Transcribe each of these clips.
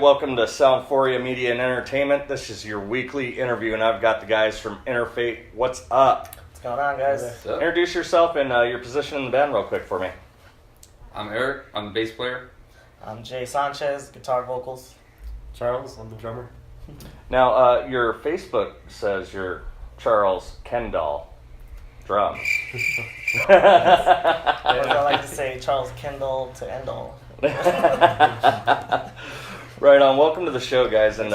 welcome to Soundphoria Media and Entertainment. This is your weekly interview, and I've got the guys from Interfate. What's up? What's going on, guys? Introduce yourself and your position in the band real quick for me. I'm Eric. I'm the bass player. I'm Jay Sanchez, guitar vocals. Charles, I'm the drummer. Now, your Facebook says you're Charles Kendall, drums. Or as I like to say, Charles Kendall to end all. Right on. Welcome to the show, guys, and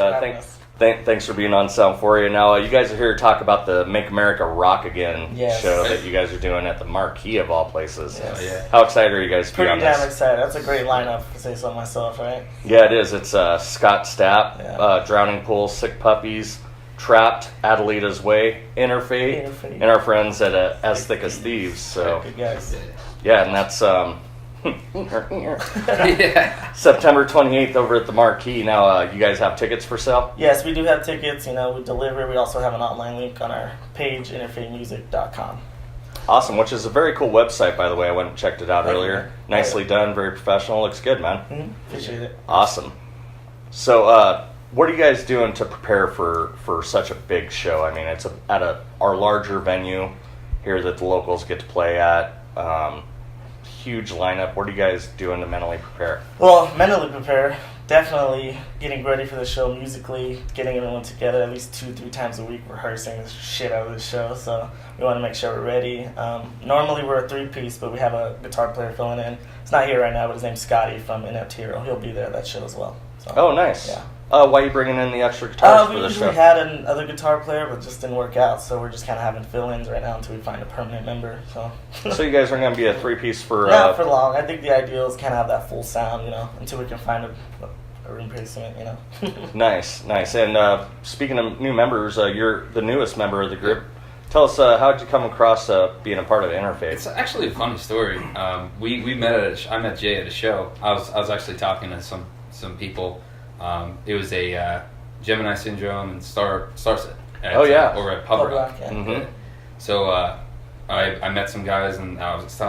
thanks for being on Soundphoria. Now, you guys are here to talk about the Make America Rock Again show that you guys are doing at the Marquee of all places. Yes. Oh, yeah. How excited are you guys to be on this? Pretty damn excited. That's a great lineup, to say so myself, right? Yeah, it is. It's Scott Stapp, Drowning Pool, Sick Puppies, Trapped, Adelita's Way, Interfate, and our friends at As Thick as Thieves. So, good guys. yeah, and that's September 28th over at the Marquee. Now, you guys have tickets for sale? Yes, we do have tickets. You know, we deliver. We also have an online link on our page, interfatemusic.com. Awesome, which is a very cool website, by the way. I went and checked it out earlier. Nicely done, very professional. Looks good, man. Mm-hmm. Appreciate it. Awesome. So, what are you guys doing to prepare for such a big show? I mean, it's at our larger venue here that the locals get to play at. Huge lineup. What are you guys doing to mentally prepare? Well, mentally prepare. Definitely getting ready for the show musically, getting everyone together at least 2-3 times a week, rehearsing the shit out of the show. So we want to make sure we're ready. Normally we're a 3-piece, but we have a guitar player filling in. He's not here right now, but his name's Scotty from Inept Hero. He'll be there at that show as well. So, oh, nice. Yeah. Why are you bringing in the extra guitars for we the usually show? had another guitar player, but it just didn't work out. So we're just kind of having fill-ins right now until we find a permanent member. So you guys are going to be a 3-piece for... Not for long. I think the ideal is kind of have that full sound, you know, until we can find a replacement, you know. Nice. And speaking of new members, you're the newest member of the group. Tell us, how did you come across being a part of Interfate? It's actually a funny story. We met I met Jay at a show. I was actually talking to some people. It was a Gemini Syndrome and Starset. Over at Pub Rock. Yeah. Mm-hmm. So I met some guys and I was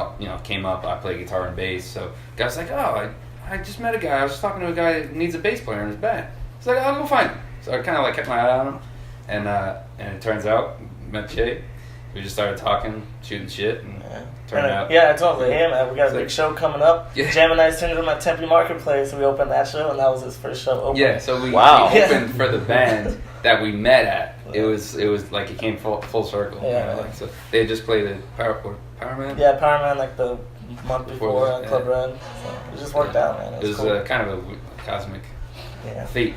came up. I play guitar and bass. So guys like, oh, I just met a guy. I was just talking to a guy who needs a bass player in his band. He's like, I'll go find him. So I kind of kept my eye on him, and it turns out met Jay. We just started talking, shooting shit, and turned out. Yeah, I told him, we got a big show coming up. Yeah. Gemini Syndrome at Tempe Marketplace. We opened that show, and that was his first show open. Yeah, so we opened for the band that we met at. It was like it came full circle. Yeah. You know, so they had just played at Power Man. Yeah, Power Man like the month before on Club Red. So it just worked out, man. It was cool. Kind of a cosmic fate.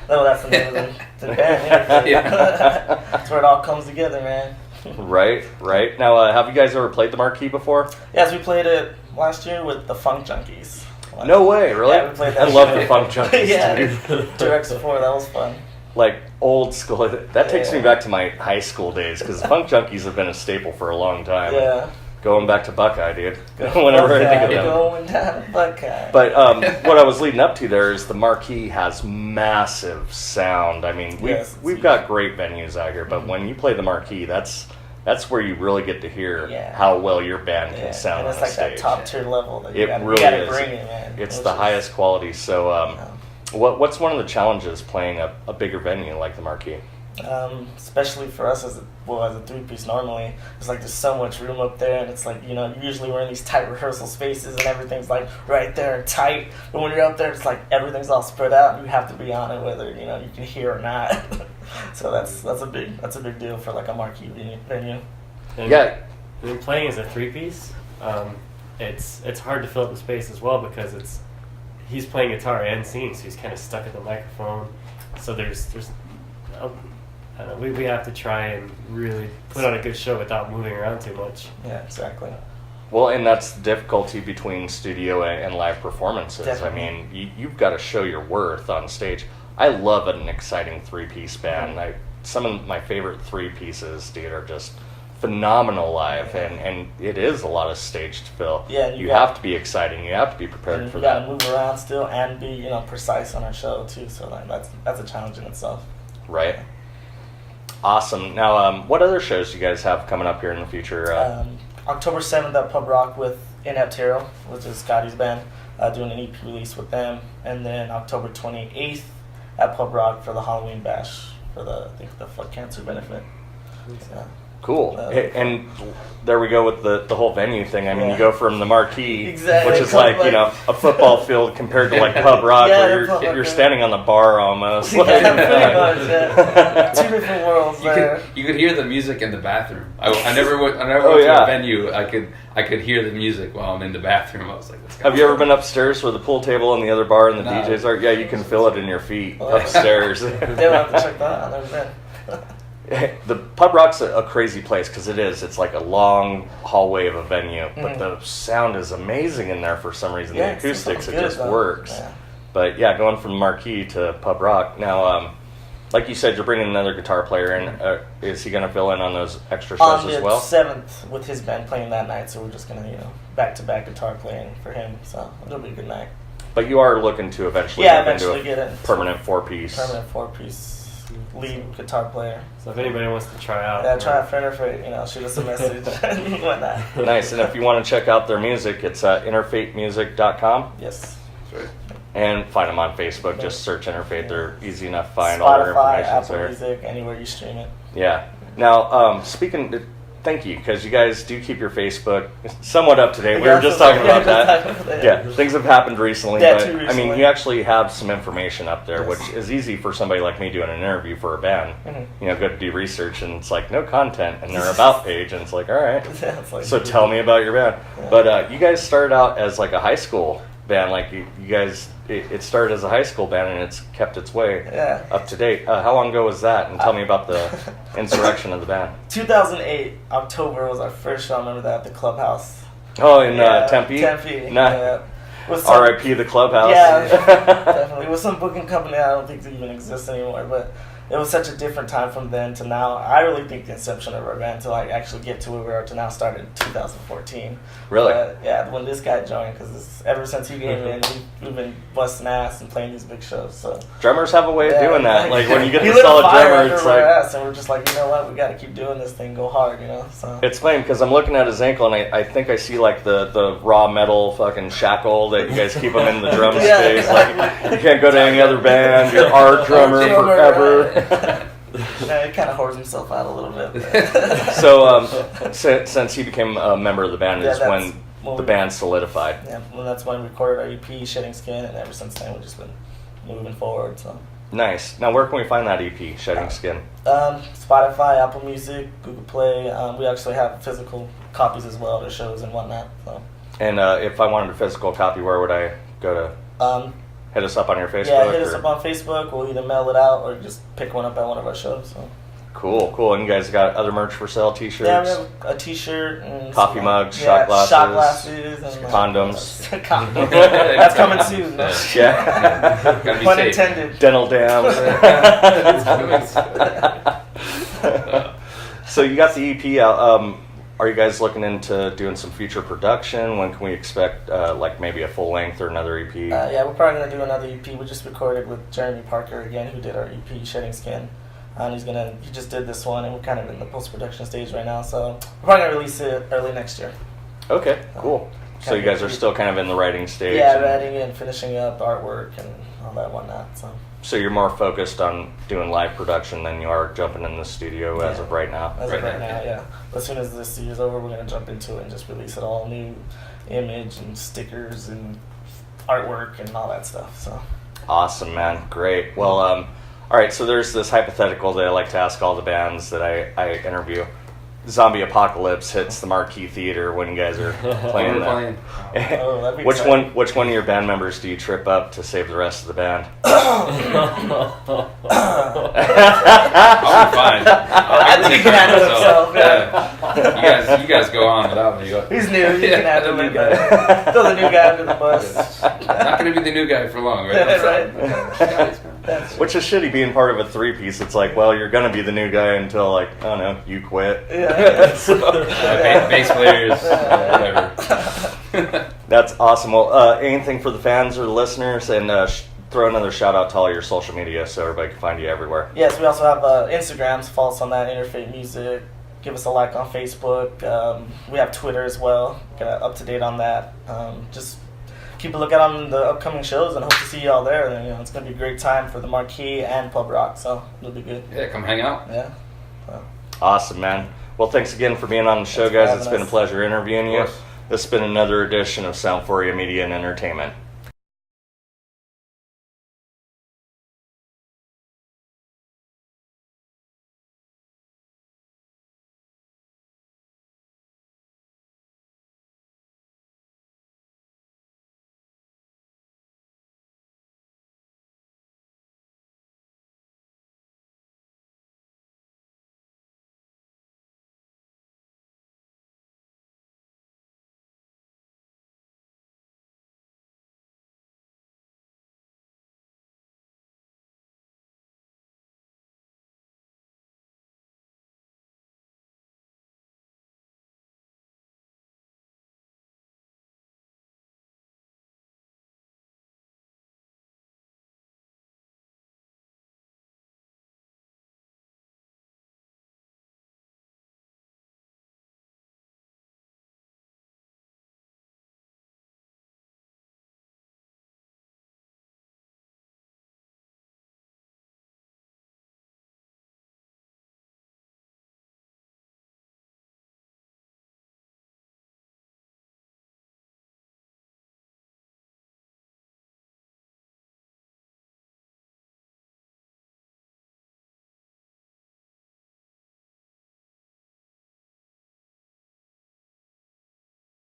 No, that's the name of the band. Yeah. That's where it all comes together, man. Right. Now, have you guys ever played the Marquee before? Yes, we played it last year with the Funk Junkies. No way, really? Yeah, we played that. I love the Funk Junkies, dude. Direct support, that was fun. Like old school. That takes me back to my high school days, because Funk Junkies have been a staple for a long time. Yeah. Going back to Buckeye, dude. Whenever I think of them. Going down to Buckeye. But what I was leading up to there is the Marquee has massive sound. I mean, we've got great venues out here, but when you play the Marquee, that's where you really get to hear how well your band can sound on a stage. It's like that top tier level that you really gotta bring it, man. It's the highest quality. So, what's one of the challenges playing a bigger venue like the Marquee? Especially for us as a 3-piece normally, it's like there's so much room up there, and it's like, you know, usually we're in these tight rehearsal spaces and everything's like right there and tight, but when you're up there it's like everything's all spread out and you have to be on it whether, you know, you can hear or not. So that's a big deal for like a Marquee venue. And when playing as a 3-piece, it's hard to fill up the space as well, because he's playing guitar and singing, so he's kind of stuck at the microphone. So we have to try and really put on a good show without moving around too much. Yeah, exactly. Well, and that's the difficulty between studio and live performances. Definitely. I mean, you've got to show your worth on stage. I love an exciting 3-piece band. Some of my favorite 3-pieces, dude, are just phenomenal live, and it is a lot of stage to fill. Yeah, you have to be exciting. You have to be prepared for that. You got to move around still and be, you know, precise on our show too. So like, that's a challenge in itself. Right. Awesome. Now, what other shows do you guys have coming up here in the future? October 7th at Pub Rock with Inept Hero, which is Scotty's band. doing an EP release with them, and then October 28th at Pub Rock for the Halloween Bash for I think the Fuck Cancer benefit. So, Cool. And there we go with the whole venue thing. I mean, Yeah. you go from the marquee, Exactly. which is like, you know, a football field compared to like Pub Rock, Yeah, where Pub Rock, you're yeah. standing on the bar almost. yeah, pretty much. Yeah. Two different worlds there. You could hear the music in the bathroom. I never went Oh, to yeah. a venue. I could hear the music while I'm in the bathroom. I was like, "This guy." Have you ever been upstairs where the pool table and the other bar and the No. DJs are? Yeah, you can feel it in your feet Oh. upstairs. They'll have to check that out. I've never been. The Pub Rock's a crazy place because it is. It's like a long hallway of a venue, but Mhm. the sound is amazing in there for some reason. Yeah, The acoustics, it good, just though. works. Yeah. But yeah, going from Marquee to Pub Rock. Now, like you said, you're bringing another guitar player in. Is he going to fill in on those extra shows On as the well? 7th with his band playing that night, so we're just gonna, back-to-back guitar playing for him. So it'll be a good night. But you are looking to eventually Yeah, move into eventually get it. permanent four-piece. Permanent 4-piece lead guitar player. So if anybody wants to try out, Yeah, try out for Interfate, shoot us a message and whatnot. Nice. And if you want to check out their music, it's interfatemusic.com. Yes. That's right. And find them on Facebook. Just search Interfate. They're easy enough to find. All their Spotify, information's Apple there. Music, anywhere you stream it. Yeah. Now, thank you, because you guys do keep your Facebook somewhat up to date. We were just talking about that. Yeah, things have happened recently, Yeah, but too I mean, recently. you actually have some information up there, Yes. which is easy for somebody like me doing an interview for a band. Mhm. Go to do research, and it's like no content, and their about page, and it's like, all right. Yeah, it's like- So tell me about your band. Yeah. But you guys started out as like a high school band, like you guys. It started as a high school band, and it's kept its way Yeah. up to date. How long ago was that? And tell me about the insurrection of the band. 2008, October was our first show. I remember that at the Clubhouse. Oh, in Tempe? Tempe. Nah. Yeah. With some- R.I.P. the clubhouse. Yeah, definitely. With some booking company I don't think they even exist anymore, but it was such a different time from then to now. I really think the inception of our band to actually get to where we are to now started in 2014. Really? Yeah, when this guy joined, because ever since he came in, we've been busting ass and playing these big shows. So Drummers have a way of doing that. Like when you get he the lit a solid fire drummer, under it's our like ass, and we're just like, you know what, we got to keep doing this thing, go hard, So it's lame because I'm looking at his ankle and I think I see like the raw metal fucking shackle that you guys keep him in the drum Yeah, space. Like exactly. you can't go to any other band. You're our drummer forever. Yeah, he kind of whores himself out a little bit. But So since he became a member of the band Yeah, is that's when when the we- band solidified. Yeah, well, that's when we recorded our EP, Shedding Skin, and ever since then we've just been moving forward. So, Nice. Now where can we find that EP, Shedding Skin? Spotify, Apple Music, Google Play. We actually have physical copies as well to shows and whatnot. So, And if I wanted a physical copy, where would I go to? Hit us up on your Facebook? yeah, hit us or- up on Facebook. We'll either mail it out or just pick one up at one of our shows. So. Cool. And you guys got other merch for sale, t-shirts? Yeah, we have a T-shirt and Coffee mugs, shot glasses, and condoms. Condoms. That's coming soon. Yeah. Gotta be Pun safe. intended. Dental dams. So you got the EP out. Are you guys looking into doing some future production? When can we expect like maybe a full length or another EP? Yeah, we're probably gonna do another EP. We just recorded with Jeremy Parker again, who did our EP Shedding Skin, and he just did this one, and we're kind of in the post production stage right now. So we're probably gonna release it early next year. Okay, cool. So you guys are still kind of in the writing stage. Yeah, writing and finishing up artwork and all that whatnot. So you're more focused on doing live production than you are jumping in the studio as Yeah. of right now. As Right of right now, now, yeah. As soon as this year's over, we're gonna jump into it and just release it all, new image and stickers and artwork and all that stuff. So. Awesome, man. Great. Well, all right, so there's this hypothetical that I like to ask all the bands that I interview. Zombie apocalypse hits the Marquee Theater when you guys are playing We're that. playing. Oh, that'd be Which exciting. which one of your band members do you trip up to save the rest of the band? I'll be fine. I think he can handle himself, Yeah. You guys go on without me. He's new. He Yeah, can handle the new it. guy. Throw the new guy under the bus. Not going to be the new guy for long, right? That's Guys, That's Which is shitty being part of a three-piece. It's like, well, you're gonna be the new guy until like, I don't know, you quit. Yeah. bass players, whatever. That's awesome. Well, anything for the fans or the listeners, and throw another shout out to all your social media so everybody can find you everywhere. Yes, we also have Instagrams. Follow us on that, Interfate Music. Give us a like on Facebook. We have Twitter as well. Up to date on that. Just keep a lookout on the upcoming shows and hope to see you all there. And, you know, it's gonna be a great time for the Marquee and Pub Rock, so it'll be good. Yeah, come hang out. Yeah. So, Awesome, man. Well, thanks again for being on the show, Thanks for guys. having It's been a us. pleasure interviewing you. Of course. This has been another edition of Soundphoria Media and Entertainment.